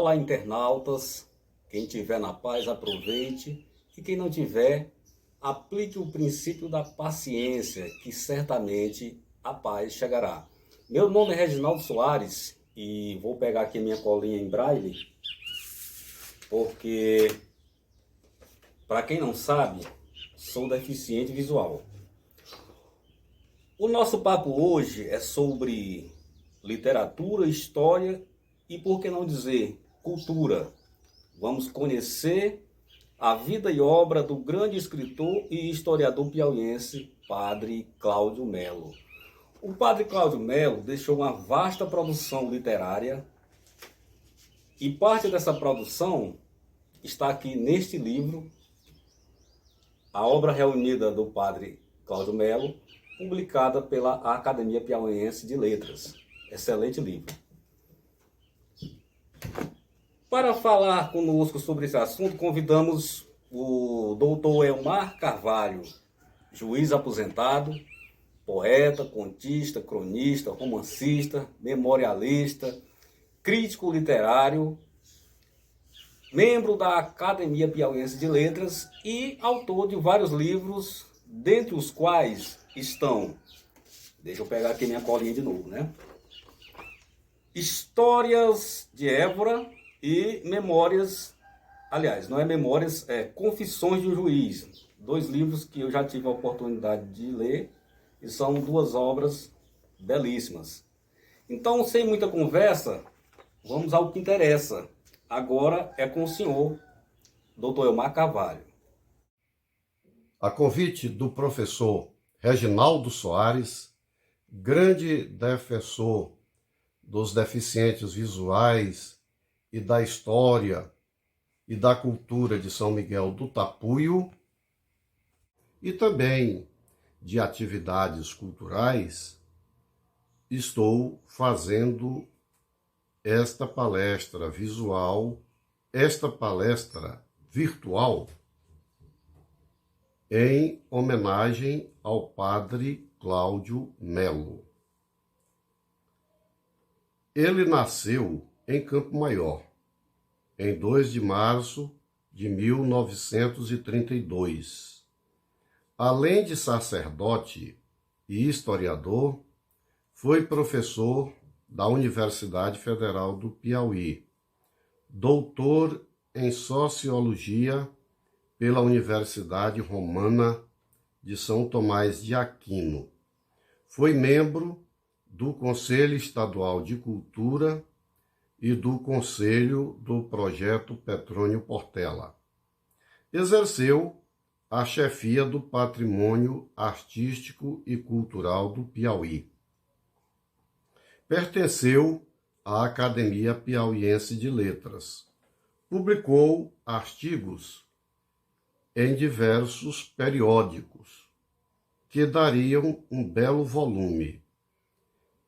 Olá, internautas. Quem tiver na paz, aproveite. E quem não tiver, aplique o princípio da paciência, que certamente a paz chegará. Meu nome é Reginaldo Soares e vou pegar aqui minha colinha em braille, porque, para quem não sabe, sou deficiente visual. O nosso papo hoje é sobre literatura, história e, por que não dizer, cultura. Vamos conhecer a vida e obra do grande escritor e historiador piauiense, Padre Cláudio Melo. O Padre Cláudio Melo deixou uma vasta produção literária e parte dessa produção está aqui neste livro, a obra reunida do Padre Cláudio Melo, publicada pela Academia Piauiense de Letras. Excelente livro. Para falar conosco sobre esse assunto, convidamos o doutor Elmar Carvalho, juiz aposentado, poeta, contista, cronista, romancista, memorialista, crítico literário, membro da Academia Piauiense de Letras e autor de vários livros, dentre os quais estão, deixa eu pegar aqui minha colinha de novo, né? Histórias de Évora e Memórias, aliás, não é Memórias, é Confissões de um Juiz. Dois livros que eu já tive a oportunidade de ler e são duas obras belíssimas. Então, sem muita conversa, vamos ao que interessa. Agora é com o senhor, doutor Elmar Carvalho. A convite do professor Reginaldo Soares, grande defensor dos deficientes visuais e da história e da cultura de São Miguel do Tapuio, e também de atividades culturais, estou fazendo esta palestra visual, esta palestra virtual, em homenagem ao Padre Cláudio Melo. Ele nasceu em Campo Maior, em 2 de março de 1932. Além de sacerdote e historiador, foi professor da Universidade Federal do Piauí, doutor em Sociologia pela Universidade Romana de São Tomás de Aquino. Foi membro do Conselho Estadual de Cultura e do Conselho do Projeto Petrônio Portela. Exerceu a chefia do Patrimônio Artístico e Cultural do Piauí. Pertenceu à Academia Piauiense de Letras. Publicou artigos em diversos periódicos, que dariam um belo volume.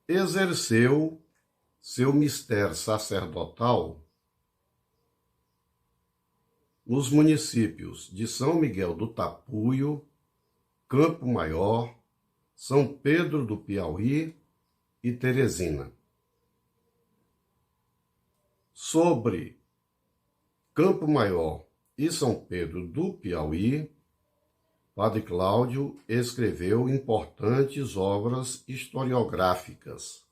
Exerceu seu mistério sacerdotal nos municípios de São Miguel do Tapuio, Campo Maior, São Pedro do Piauí e Teresina. Sobre Campo Maior e São Pedro do Piauí, Padre Cláudio escreveu importantes obras historiográficas,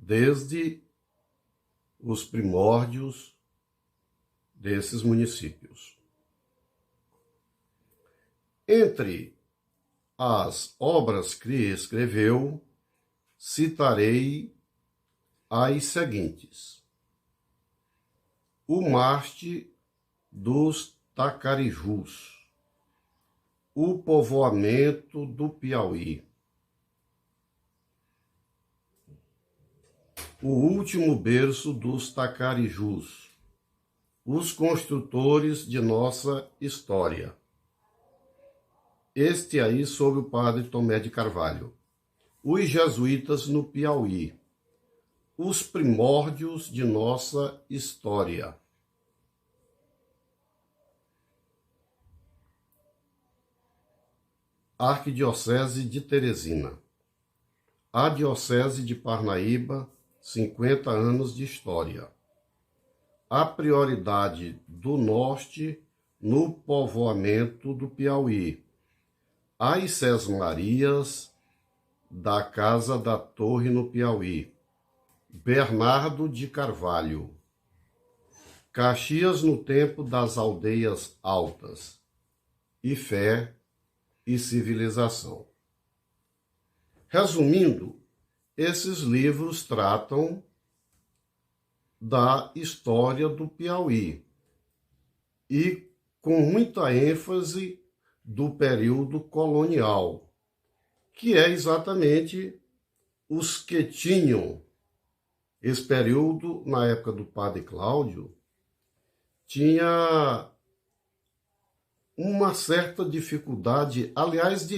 desde os primórdios desses municípios. Entre as obras que escreveu, citarei as seguintes: O Marte dos Tacarijus, O Povoamento do Piauí, O Último Berço dos Tacarijus, Os Construtores de Nossa História. Este aí sobre o padre Tomé de Carvalho. Os Jesuítas no Piauí, Os Primórdios de Nossa História. Arquidiocese de Teresina. A Diocese de Parnaíba, 50 anos de história. a prioridade do Norte no povoamento do Piauí, as Sesmarias da Casa da Torre no Piauí, Bernardo de Carvalho, Caxias no tempo das aldeias altas, e fé e civilização. Resumindo, esses livros tratam da história do Piauí e com muita ênfase do período colonial, que é exatamente os que tinham esse período, na época do Padre Cláudio, tinha uma certa dificuldade, aliás,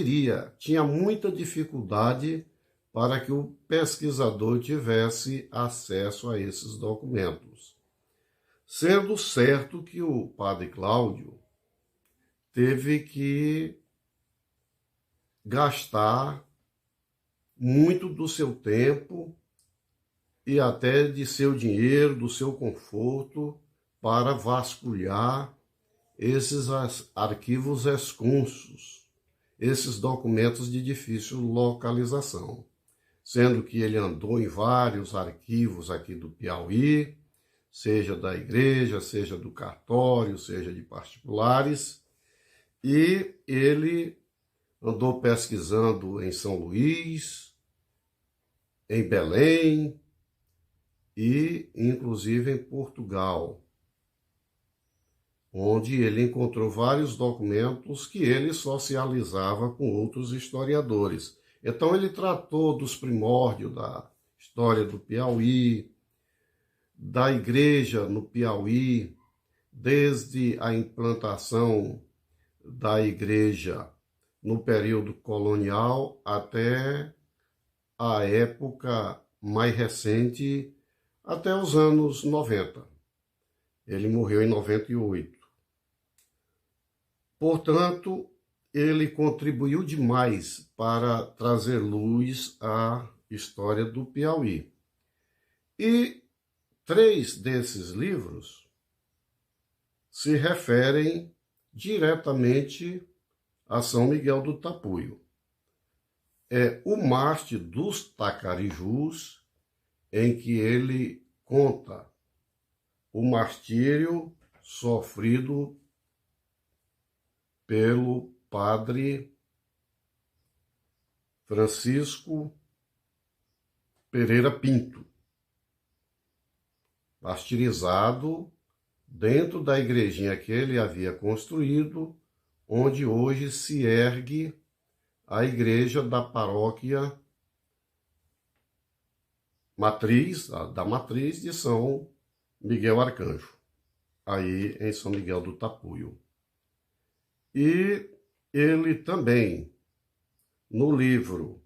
tinha muita dificuldade para que o pesquisador tivesse acesso a esses documentos. Sendo certo que o Padre Cláudio teve que gastar muito do seu tempo e até de seu dinheiro, do seu conforto, para vasculhar esses arquivos esconsos, esses documentos de difícil localização, sendo que ele andou em vários arquivos aqui do Piauí, seja da igreja, seja do cartório, seja de particulares, e ele andou pesquisando em São Luís, em Belém e, inclusive, em Portugal, onde ele encontrou vários documentos que ele socializava com outros historiadores. Então ele tratou dos primórdios da história do Piauí, da igreja no Piauí, desde a implantação da igreja no período colonial até a época mais recente, até os anos 90. Ele morreu em 98. Portanto, ele contribuiu demais para trazer luz à história do Piauí. E 3 desses livros se referem diretamente a São Miguel do Tapuio. É o Marte dos Tacarijus, em que ele conta o martírio sofrido pelo padre Francisco Pereira Pinto, martirizado dentro da igrejinha que ele havia construído, onde hoje se ergue a igreja da paróquia matriz, da matriz de São Miguel Arcanjo, aí em São Miguel do Tapuio. E ele também, no livro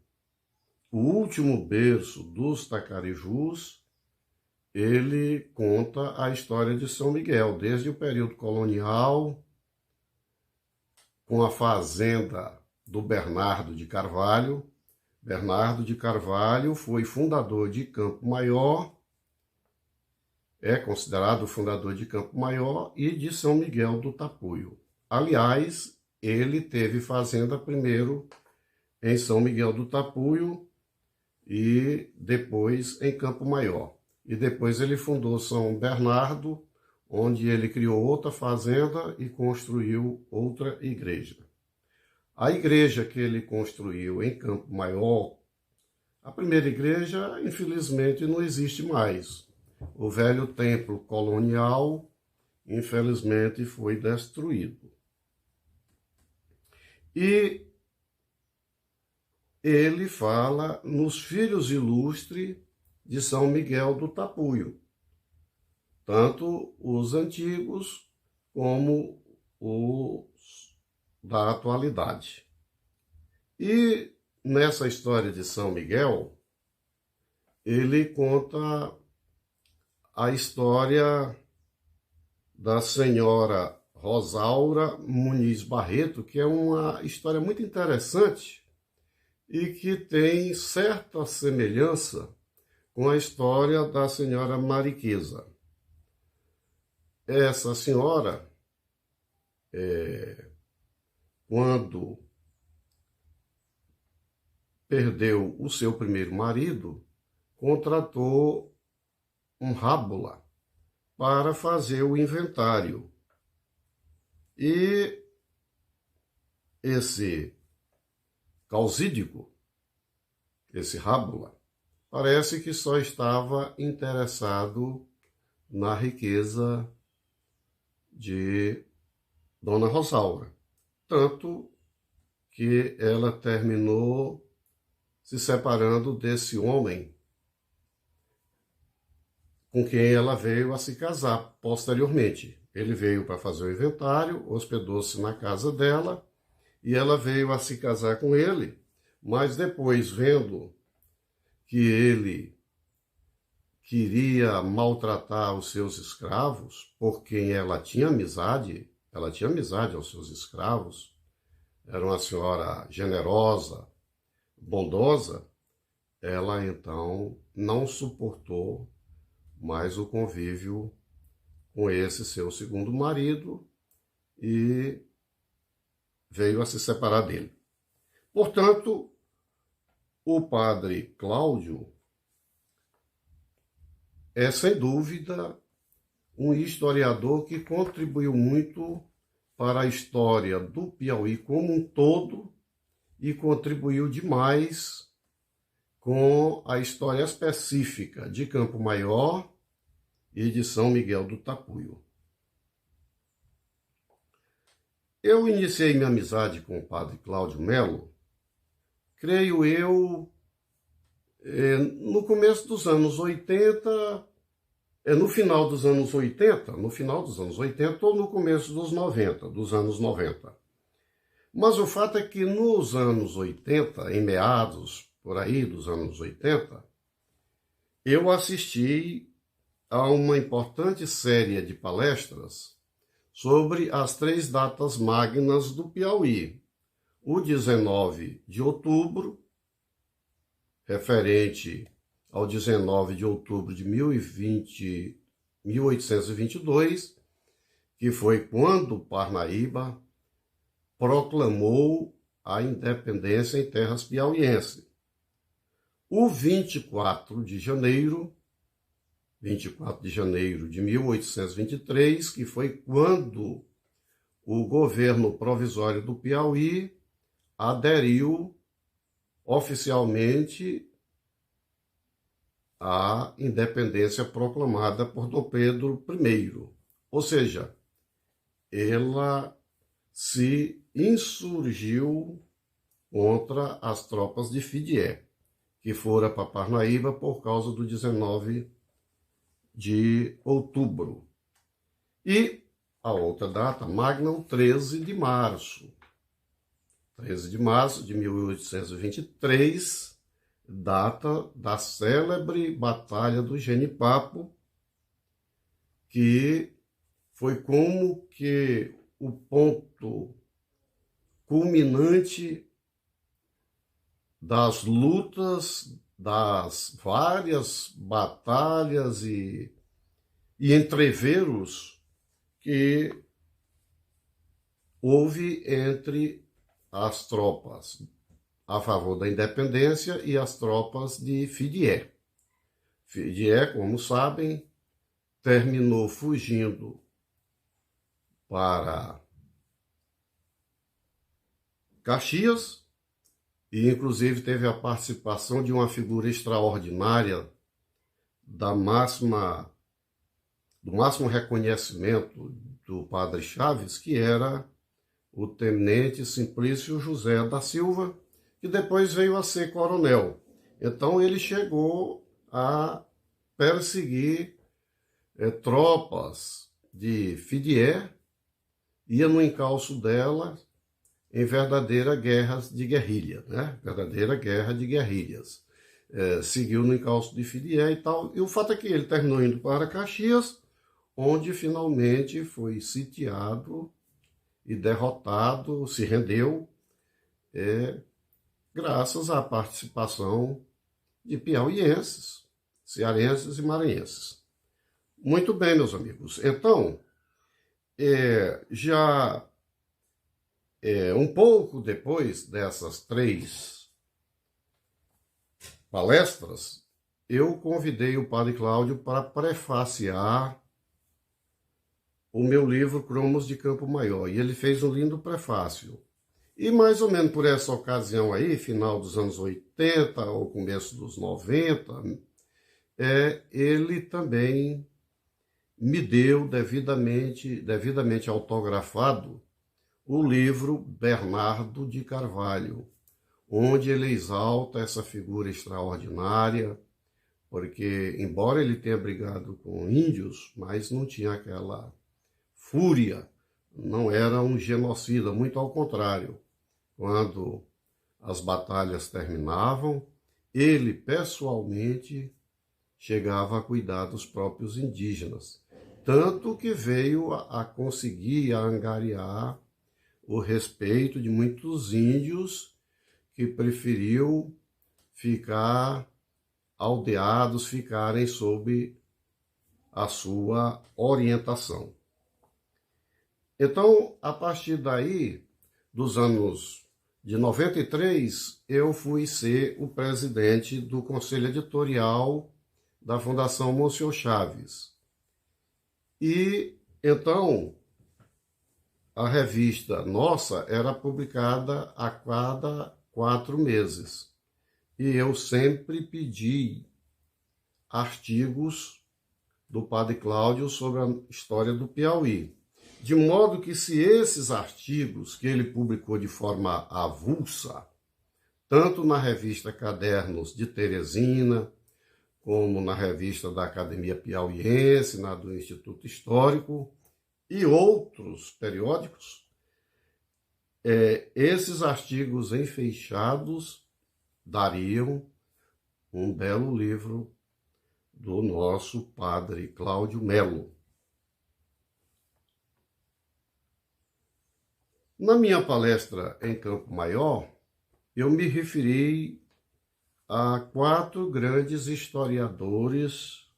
O Último Berço dos Tacarijus, ele conta a história de São Miguel, desde o período colonial, com a fazenda do Bernardo de Carvalho. Bernardo de Carvalho foi fundador de Campo Maior, é considerado o fundador de Campo Maior e de São Miguel do Tapuio. Aliás, ele teve fazenda primeiro em São Miguel do Tapuio e depois em Campo Maior. E depois ele fundou São Bernardo, onde ele criou outra fazenda e construiu outra igreja. A igreja que ele construiu em Campo Maior, a primeira igreja, infelizmente, não existe mais. O velho templo colonial, infelizmente, foi destruído. E ele fala nos filhos ilustres de São Miguel do Tapuio, tanto os antigos como os da atualidade. E nessa história de São Miguel, ele conta a história da senhora Rosaura Muniz Barreto, que é uma história muito interessante e que tem certa semelhança com a história da senhora Mariqueza. essa senhora, quando perdeu o seu primeiro marido, contratou um rábula para fazer o inventário. E esse causídico, esse rábula, parece que só estava interessado na riqueza de Dona Rosaura. Tanto que ela terminou se separando desse homem com quem ela veio a se casar posteriormente. Ele veio para fazer o inventário, hospedou-se na casa dela e ela veio a se casar com ele, mas depois, vendo que ele queria maltratar os seus escravos, por quem ela tinha amizade aos seus escravos, era uma senhora generosa, bondosa, ela então não suportou mais o convívio com esse seu segundo marido e veio a se separar dele. Portanto, o padre Cláudio é, sem dúvida, um historiador que contribuiu muito para a história do Piauí como um todo e contribuiu demais com a história específica de Campo Maior e de São Miguel do Tapuio. Eu iniciei minha amizade com o padre Cláudio Melo, creio eu, no começo dos anos 80, no final dos anos 80 ou no começo dos anos 90. Mas o fato é que nos anos 80, em meados por aí dos anos 80, eu assisti a uma importante série de palestras sobre as 3 datas magnas do Piauí. O 19 de outubro, referente ao 19 de outubro de 1822, que foi quando Parnaíba proclamou a independência em terras piauienses. O 24 de janeiro de 1823, que foi quando o governo provisório do Piauí aderiu oficialmente à independência proclamada por Dom Pedro I. Ou seja, ela se insurgiu contra as tropas de Fidié, que foram para Parnaíba por causa do 19 de outubro. E a outra data, Magnum, 13 de março. 13 de março de 1823, data da célebre Batalha do Genipapo, que foi como que o ponto culminante das lutas, das várias batalhas e entreveros que houve entre as tropas a favor da independência e as tropas de Fidié. Fidié, como sabem, terminou fugindo para Caxias e, inclusive, teve a participação de uma figura extraordinária do máximo reconhecimento do padre Chaves, que era o tenente Simplício José da Silva, que depois veio a ser coronel. Então ele chegou a perseguir tropas de Fidié, ia no encalço dela em verdadeira guerra de guerrilha, né? Verdadeira guerra de guerrilhas. Seguiu no encalço de Fidié e tal. E o fato é que ele terminou indo para Caxias, onde finalmente foi sitiado e derrotado, se rendeu, graças à participação de piauienses, cearenses e maranhenses. Muito bem, meus amigos. Então, Já um pouco depois dessas 3 palestras, eu convidei o Padre Cláudio para prefaciar o meu livro Cromos de Campo Maior, e ele fez um lindo prefácio. E mais ou menos por essa ocasião aí, final dos anos 80 ou começo dos 90, ele também me deu devidamente autografado o livro Bernardo de Carvalho, onde ele exalta essa figura extraordinária, porque, embora ele tenha brigado com índios, mas não tinha aquela fúria, não era um genocida, muito ao contrário. Quando as batalhas terminavam, ele pessoalmente chegava a cuidar dos próprios indígenas, tanto que veio a conseguir angariar o respeito de muitos índios que preferiu ficar aldeados, ficarem sob a sua orientação. Então, a partir daí, dos anos de 93, eu fui ser o presidente do conselho editorial da Fundação Monsenhor Chaves. E, então, a revista nossa era publicada a cada 4 meses. E eu sempre pedi artigos do Padre Cláudio sobre a história do Piauí. De modo que, se esses artigos que ele publicou de forma avulsa, tanto na revista Cadernos de Teresina, como na revista da Academia Piauiense, na do Instituto Histórico, e outros periódicos, esses artigos enfeixados dariam um belo livro do nosso padre Cláudio Melo. Na minha palestra em Campo Maior, eu me referi a 4 grandes historiadores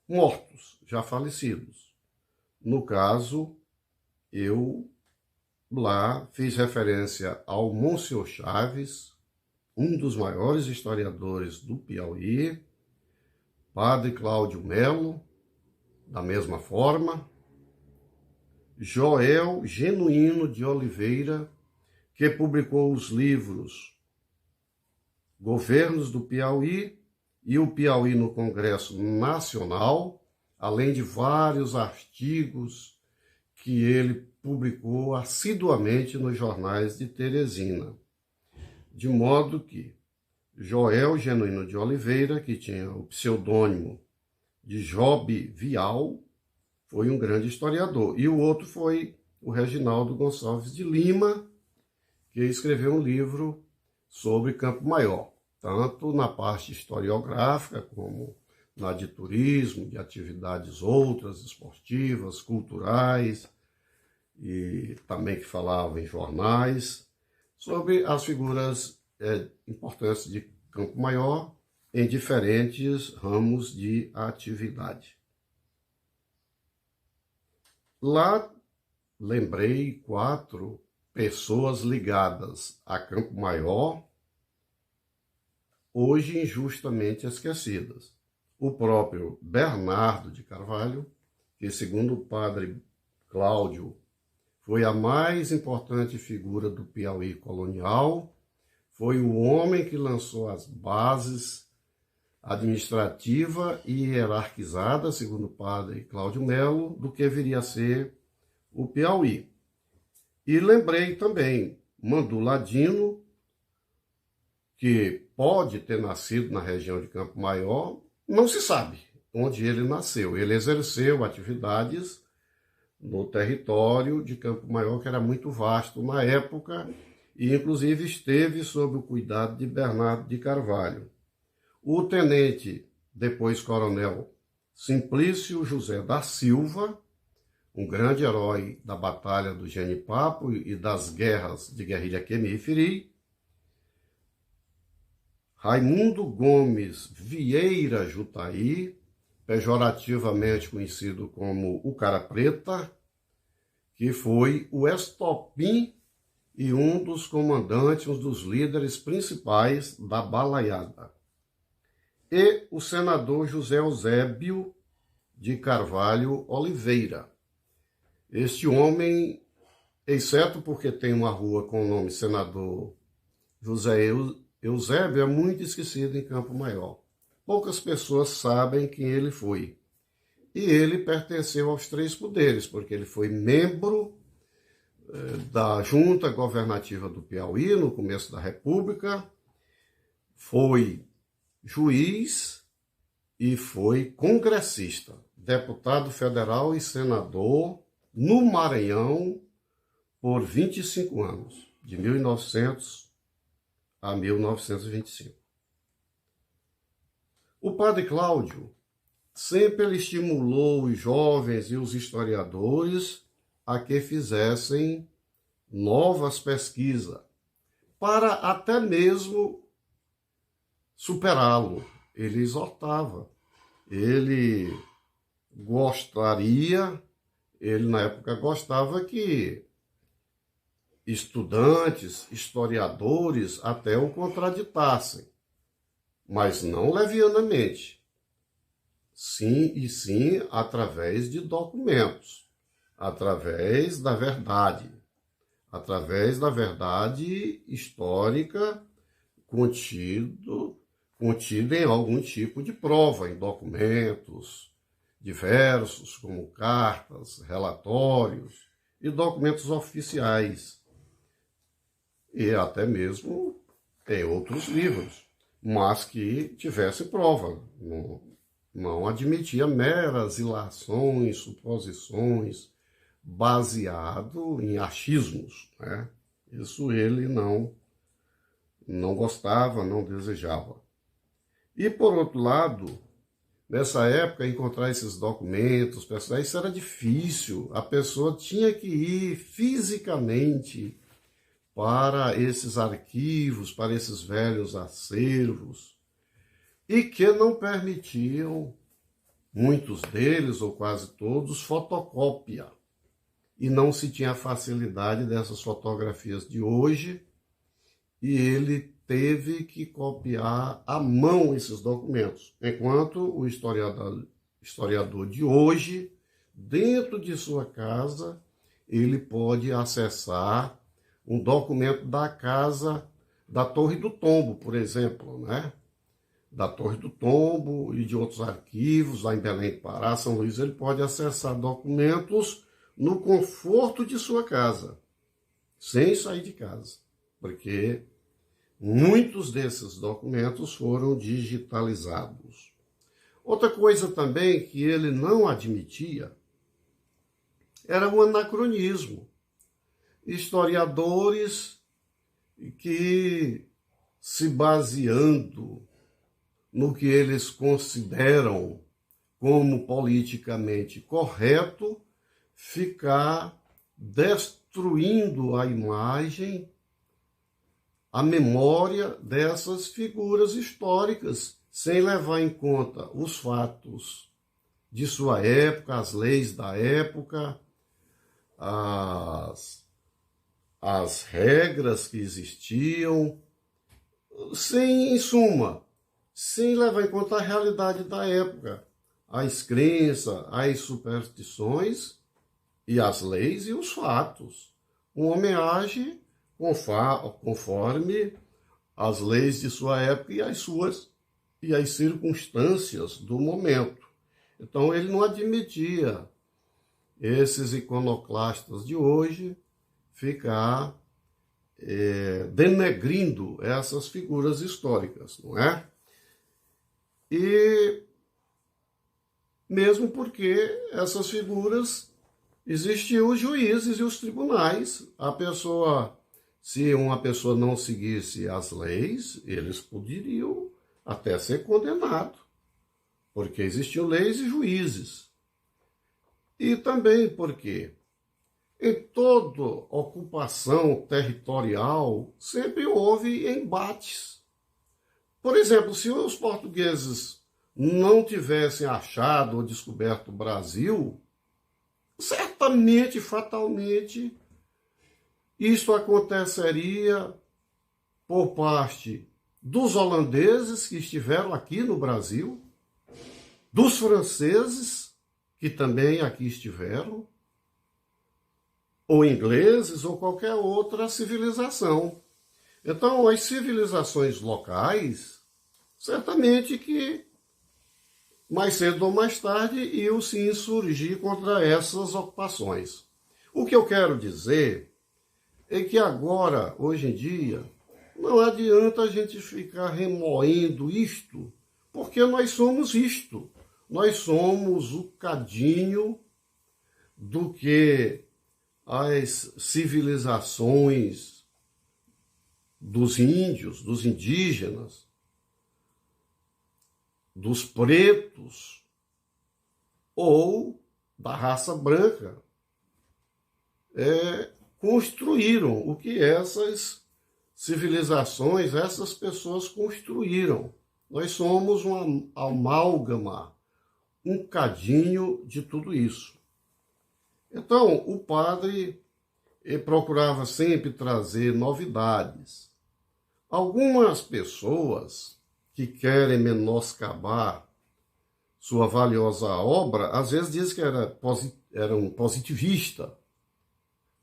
mortos, já falecidos. No caso, eu lá fiz referência ao Monsenhor Chaves, um dos maiores historiadores do Piauí, Padre Cláudio Melo, da mesma forma, Joel Genuíno de Oliveira, que publicou os livros Governos do Piauí e o Piauí no Congresso Nacional, além de vários artigos que ele publicou assiduamente nos jornais de Teresina. De modo que Joel Genuíno de Oliveira, que tinha o pseudônimo de Job Vial, foi um grande historiador. E o outro foi o Reginaldo Gonçalves de Lima, que escreveu um livro sobre Campo Maior, tanto na parte historiográfica como na de turismo, de atividades outras, esportivas, culturais, e também que falava em jornais, sobre as figuras importantes de Campo Maior em diferentes ramos de atividade. Lá lembrei 4 pessoas ligadas a Campo Maior, hoje injustamente esquecidas. O próprio Bernardo de Carvalho, que, segundo o padre Cláudio, foi a mais importante figura do Piauí colonial, foi o homem que lançou as bases administrativa e hierarquizada, segundo o padre Cláudio Melo, do que viria a ser o Piauí. E lembrei também Mandu Ladino, que pode ter nascido na região de Campo Maior, não se sabe onde ele nasceu. Ele exerceu atividades no território de Campo Maior, que era muito vasto na época, e inclusive esteve sob o cuidado de Bernardo de Carvalho. O tenente, depois coronel, Simplício José da Silva, um grande herói da Batalha do Genipapo e das guerras de guerrilha que me referi, Raimundo Gomes Vieira Jutaí, pejorativamente conhecido como o Cara Preta, que foi o estopim e um dos comandantes, um dos líderes principais da balaiada. E o senador José Eusébio de Carvalho Oliveira. Este homem, exceto porque tem uma rua com o nome senador José Eusébio, é muito esquecido em Campo Maior. Poucas pessoas sabem quem ele foi. E ele pertenceu aos três poderes, porque ele foi membro da Junta Governativa do Piauí, no começo da República, foi juiz e foi congressista, deputado federal e senador no Maranhão por 25 anos, de 1900 a 1925. O padre Cláudio sempre ele estimulou os jovens e os historiadores a que fizessem novas pesquisas, para até mesmo superá-lo. Ele exortava, ele na época gostava que estudantes, historiadores até o contraditassem, mas não levianamente. Sim, através de documentos, através da verdade histórica contida em algum tipo de prova, em documentos diversos, como cartas, relatórios e documentos oficiais. E até mesmo em outros livros, mas que tivesse prova. Não admitia meras ilações, suposições, baseado em achismos, né? Isso ele não gostava, não desejava. E, por outro lado, nessa época, encontrar esses documentos, isso era difícil. A pessoa tinha que ir fisicamente para esses arquivos, para esses velhos acervos, e que não permitiam, muitos deles, ou quase todos, fotocópia. E não se tinha a facilidade dessas fotografias de hoje, e ele teve que copiar à mão esses documentos, enquanto o historiador de hoje, dentro de sua casa, ele pode acessar um documento da casa da Torre do Tombo, por exemplo, né? Da Torre do Tombo e de outros arquivos, lá em Belém do Pará, São Luís, ele pode acessar documentos no conforto de sua casa, sem sair de casa, porque muitos desses documentos foram digitalizados. Outra coisa também que ele não admitia era o anacronismo. Historiadores que, se baseando no que eles consideram como politicamente correto, ficar destruindo a imagem, a memória dessas figuras históricas, sem levar em conta os fatos de sua época, as leis da época, as regras que existiam, em suma, sem levar em conta a realidade da época, as crenças, as superstições e as leis e os fatos. Um homem age conforme as leis de sua época e as circunstâncias do momento. Então ele não admitia esses iconoclastas de hoje ficar denegrindo essas figuras históricas, não é? E mesmo porque essas figuras existiam os juízes e os tribunais. Se uma pessoa não seguisse as leis, eles poderiam até ser condenados, porque existiam leis e juízes. E também porque em toda ocupação territorial sempre houve embates. Por exemplo, se os portugueses não tivessem achado ou descoberto o Brasil, certamente, fatalmente, isto aconteceria por parte dos holandeses que estiveram aqui no Brasil, dos franceses que também aqui estiveram, ou ingleses, ou qualquer outra civilização. Então, as civilizações locais, certamente que mais cedo ou mais tarde iam se insurgir contra essas ocupações. O que eu quero dizer é que agora, hoje em dia, não adianta a gente ficar remoendo isto, porque nós somos isto. Nós somos o cadinho do que as civilizações dos índios, dos indígenas, dos pretos ou da raça branca construíram, o que essas civilizações, essas pessoas construíram. Nós somos uma amálgama, um cadinho de tudo isso. Então, o padre procurava sempre trazer novidades. Algumas pessoas que querem menoscabar sua valiosa obra, às vezes dizem que era um positivista.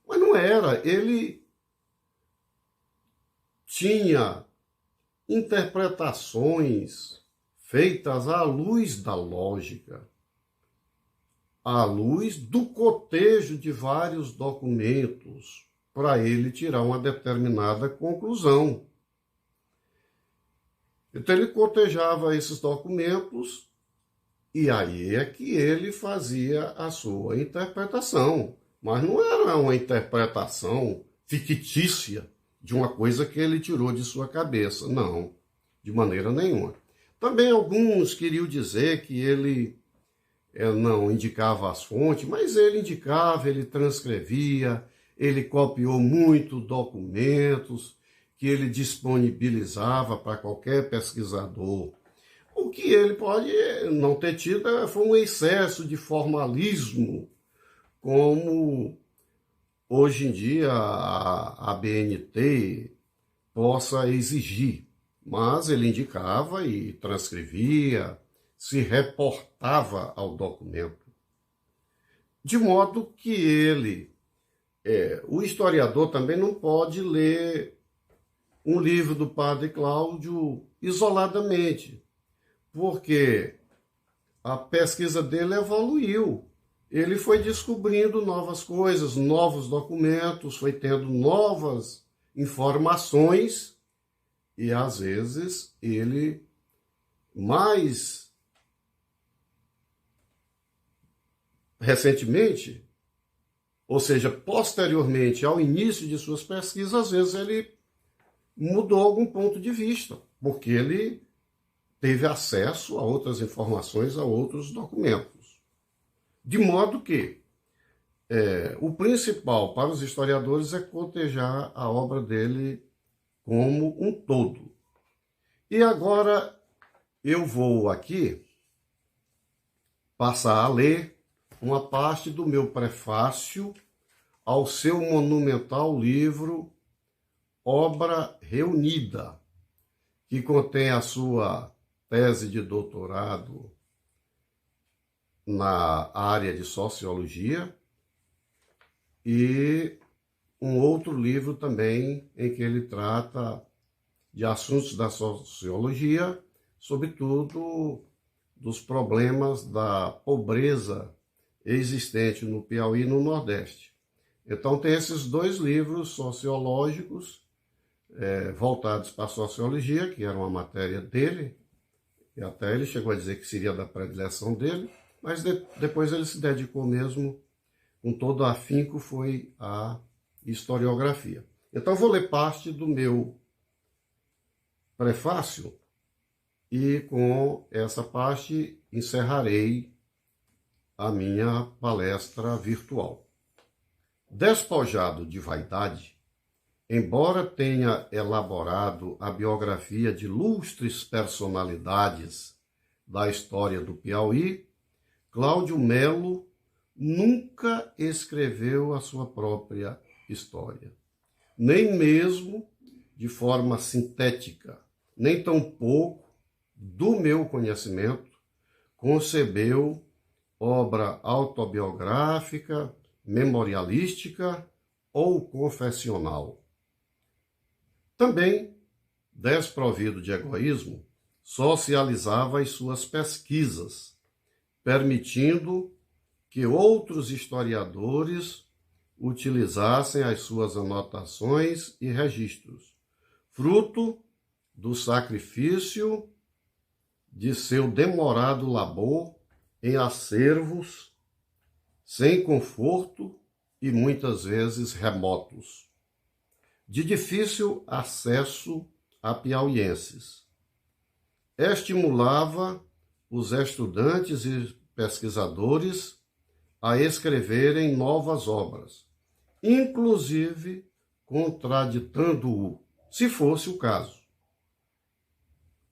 Mas não era. Ele tinha interpretações feitas à luz da lógica, à luz do cotejo de vários documentos, para ele tirar uma determinada conclusão. Então ele cotejava esses documentos e aí é que ele fazia a sua interpretação. Mas não era uma interpretação fictícia de uma coisa que ele tirou de sua cabeça. Não, de maneira nenhuma. Também alguns queriam dizer que ele não indicava as fontes, mas ele indicava, ele transcrevia, ele copiou muito documentos que ele disponibilizava para qualquer pesquisador. O que ele pode não ter tido foi um excesso de formalismo, como hoje em dia a ABNT possa exigir. Mas ele indicava e transcrevia, se reportava ao documento. De modo que ele, o historiador também não pode ler um livro do padre Cláudio isoladamente, porque a pesquisa dele evoluiu. Ele foi descobrindo novas coisas, novos documentos, foi tendo novas informações e, às vezes, ele mais recentemente, ou seja, posteriormente ao início de suas pesquisas, às vezes ele mudou algum ponto de vista, porque ele teve acesso a outras informações, a outros documentos. De modo que o principal para os historiadores é cotejar a obra dele como um todo. E agora eu vou aqui passar a ler uma parte do meu prefácio ao seu monumental livro Obra Reunida, que contém a sua tese de doutorado na área de sociologia e um outro livro também em que ele trata de assuntos da sociologia, sobretudo dos problemas da pobreza existente no Piauí e no Nordeste. Então tem esses dois livros sociológicos voltados para a sociologia, que era uma matéria dele, e até ele chegou a dizer que seria da predileção dele, mas depois ele se dedicou mesmo, com todo afinco, foi a historiografia. Então vou ler parte do meu prefácio e com essa parte encerrarei a minha palestra virtual. Despojado de vaidade, embora tenha elaborado a biografia de ilustres personalidades da história do Piauí, Cláudio Melo nunca escreveu a sua própria história, nem mesmo de forma sintética, nem tampouco, do meu conhecimento, concebeu obra autobiográfica, memorialística ou confessional. Também, desprovido de egoísmo, socializava as suas pesquisas, permitindo que outros historiadores utilizassem as suas anotações e registros, fruto do sacrifício de seu demorado labor em acervos sem conforto e muitas vezes remotos, de difícil acesso a piauienses. Estimulava os estudantes e pesquisadores a escreverem novas obras, inclusive contraditando-o, se fosse o caso,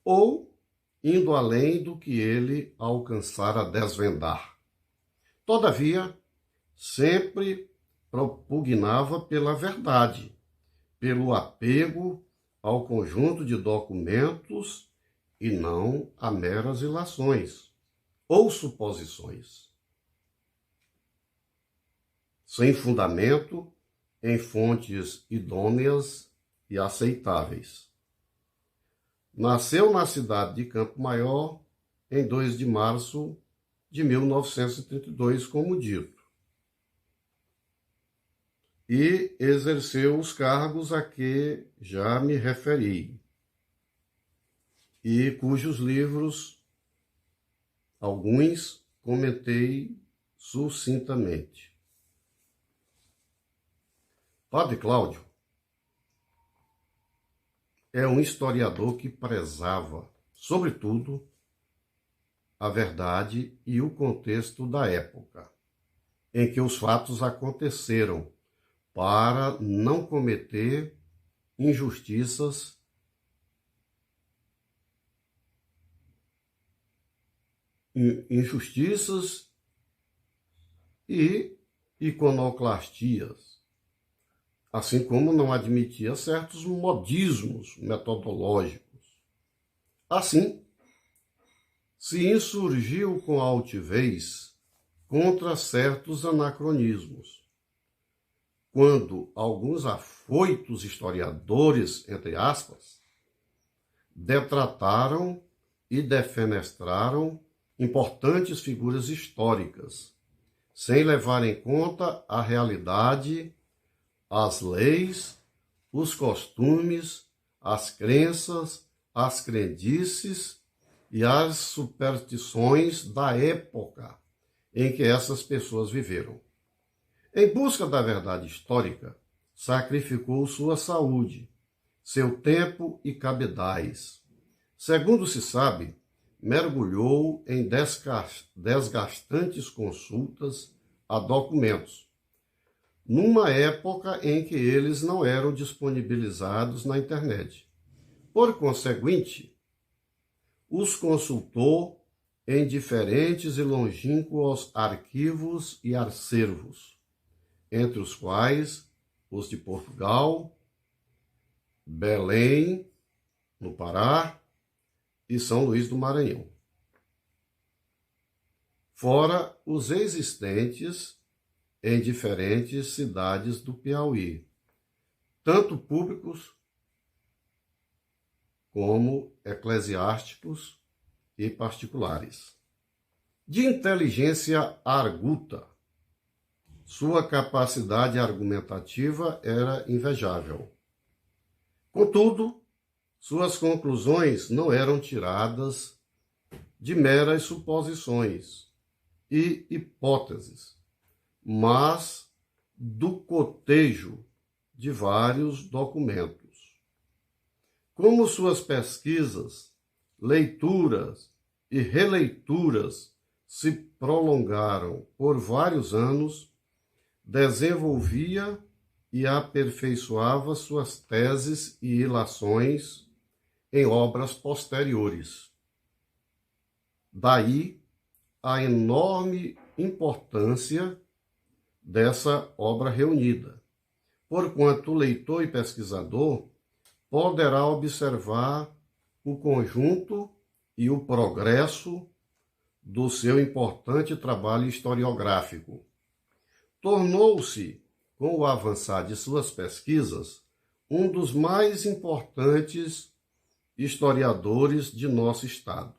ou indo além do que ele alcançara desvendar. Todavia, sempre propugnava pela verdade, pelo apego ao conjunto de documentos e não a meras ilações ou suposições, sem fundamento em fontes idôneas e aceitáveis. Nasceu na cidade de Campo Maior em 2 de março de 1932, como dito, e exerceu os cargos a que já me referi, e cujos livros, alguns, comentei sucintamente. Padre Cláudio é um historiador que prezava, sobretudo, a verdade e o contexto da época em que os fatos aconteceram, para não cometer injustiças e iconoclastias, assim como não admitia certos modismos metodológicos. Assim, se insurgiu com altivez contra certos anacronismos, quando alguns afoitos historiadores, entre aspas, detrataram e defenestraram importantes figuras históricas, sem levar em conta a realidade, as leis, os costumes, as crenças, as crendices e as superstições da época em que essas pessoas viveram. Em busca da verdade histórica, sacrificou sua saúde, seu tempo e cabedais. Segundo se sabe, mergulhou em desgastantes consultas a documentos, numa época em que eles não eram disponibilizados na internet. Por conseguinte, os consultou em diferentes e longínquos arquivos e acervos, entre os quais os de Portugal, Belém, no Pará, e São Luís do Maranhão. Fora os existentes em diferentes cidades do Piauí, tanto públicos como eclesiásticos e particulares. De inteligência arguta, sua capacidade argumentativa era invejável. Contudo, suas conclusões não eram tiradas de meras suposições e hipóteses, mas do cotejo de vários documentos. Como suas pesquisas, leituras e releituras se prolongaram por vários anos, desenvolvia e aperfeiçoava suas teses e ilações em obras posteriores. Daí a enorme importância dessa obra reunida, porquanto o leitor e pesquisador poderá observar o conjunto e o progresso do seu importante trabalho historiográfico. Tornou-se, com o avançar de suas pesquisas, um dos mais importantes historiadores de nosso Estado,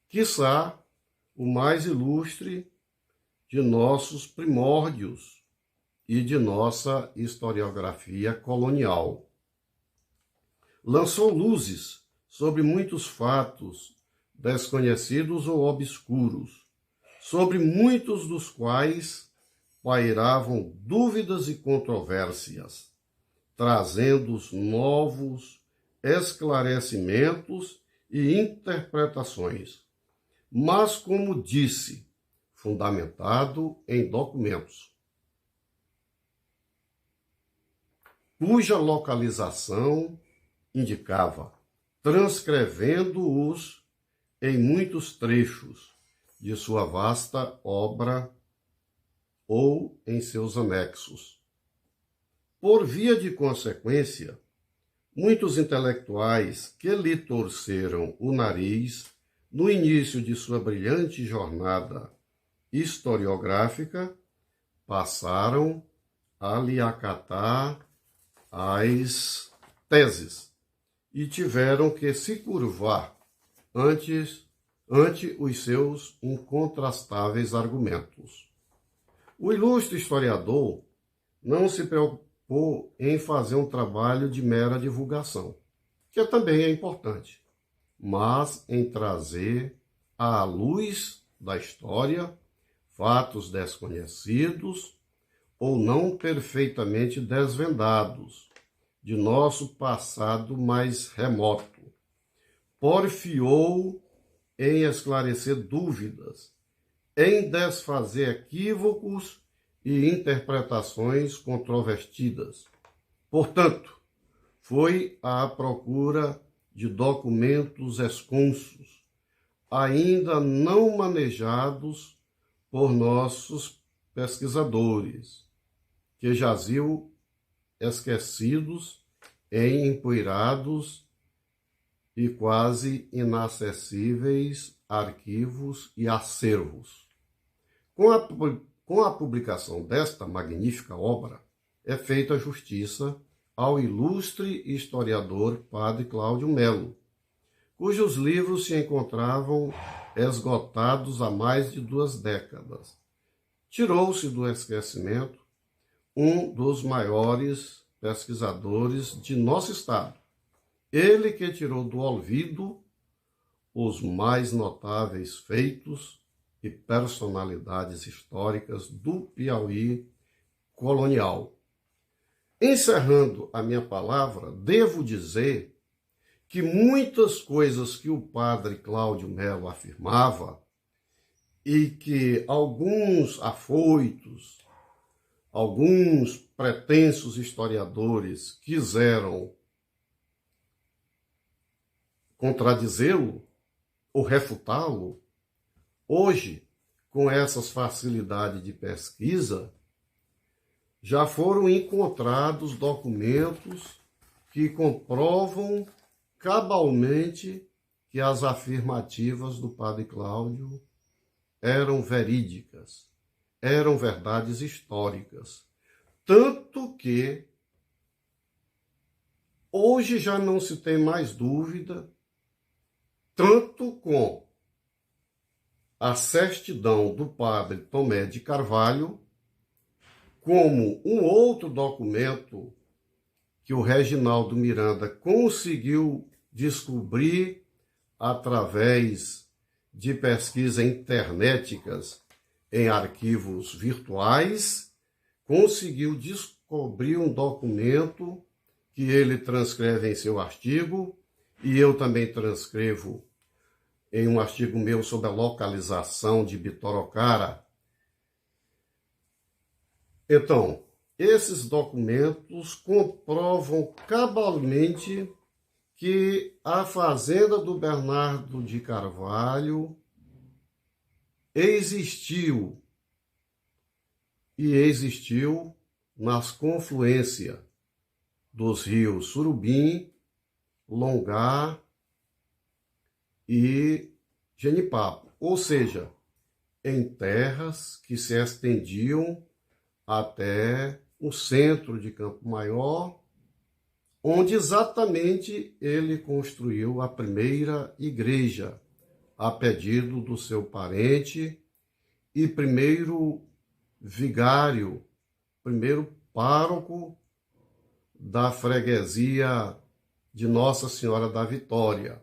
quiçá o mais ilustre de nossos primórdios e de nossa historiografia colonial. Lançou luzes sobre muitos fatos desconhecidos ou obscuros, sobre muitos dos quais pairavam dúvidas e controvérsias, trazendo novos esclarecimentos e interpretações, mas, como disse, fundamentado em documentos, cuja localização indicava, transcrevendo-os em muitos trechos de sua vasta obra ou em seus anexos. Por via de consequência, muitos intelectuais que lhe torceram o nariz no início de sua brilhante jornada historiográfica passaram a lhe acatar as teses e tiveram que se curvar ante os seus incontrastáveis argumentos. O ilustre historiador não se preocupou em fazer um trabalho de mera divulgação, que também é importante, mas em trazer à luz da história fatos desconhecidos ou não perfeitamente desvendados de nosso passado mais remoto. Porfiou em esclarecer dúvidas, em desfazer equívocos e interpretações controvertidas. Portanto, foi à procura de documentos esconsos, ainda não manejados por nossos pesquisadores, que jaziam esquecidos em empoeirados e quase inacessíveis arquivos e acervos. Com a publicação desta magnífica obra, é feita justiça ao ilustre historiador Padre Cláudio Melo, cujos livros se encontravam esgotados há mais de 2 décadas. Tirou-se do esquecimento um dos maiores pesquisadores de nosso estado. Ele que tirou do olvido os mais notáveis feitos e personalidades históricas do Piauí colonial. Encerrando a minha palavra, devo dizer que muitas coisas que o padre Cláudio Melo afirmava e que alguns afoitos, alguns pretensos historiadores quiseram contradizê-lo ou refutá-lo, hoje, com essas facilidades de pesquisa, já foram encontrados documentos que comprovam cabalmente que as afirmativas do padre Cláudio eram verídicas, eram verdades históricas. Tanto que hoje já não se tem mais dúvida, tanto com a certidão do padre Tomé de Carvalho, como um outro documento que o Reginaldo Miranda conseguiu descobrir através de pesquisas internéticas em arquivos virtuais, conseguiu descobrir um documento que ele transcreve em seu artigo, e eu também transcrevo em um artigo meu sobre a localização de Bitoroccara. Então, esses documentos comprovam cabalmente que a fazenda do Bernardo de Carvalho existiu e existiu nas confluências dos rios Surubim, Longá e Genipapo, ou seja, em terras que se estendiam até o centro de Campo Maior, onde exatamente ele construiu a primeira igreja, a pedido do seu parente e primeiro vigário, primeiro pároco da freguesia de Nossa Senhora da Vitória.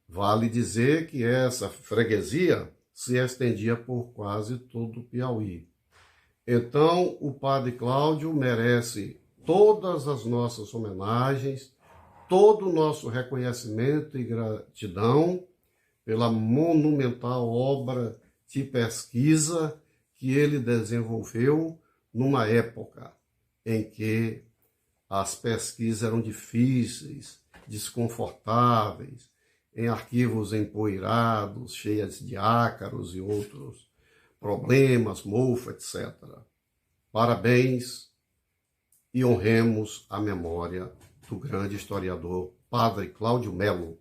Vale dizer que essa freguesia se estendia por quase todo o Piauí. Então, o Padre Cláudio merece todas as nossas homenagens, todo o nosso reconhecimento e gratidão pela monumental obra de pesquisa que ele desenvolveu numa época em que as pesquisas eram difíceis, desconfortáveis, em arquivos empoeirados, cheios de ácaros e outros problemas, mofo, etc. Parabéns e honremos a memória do grande historiador Padre Cláudio Melo.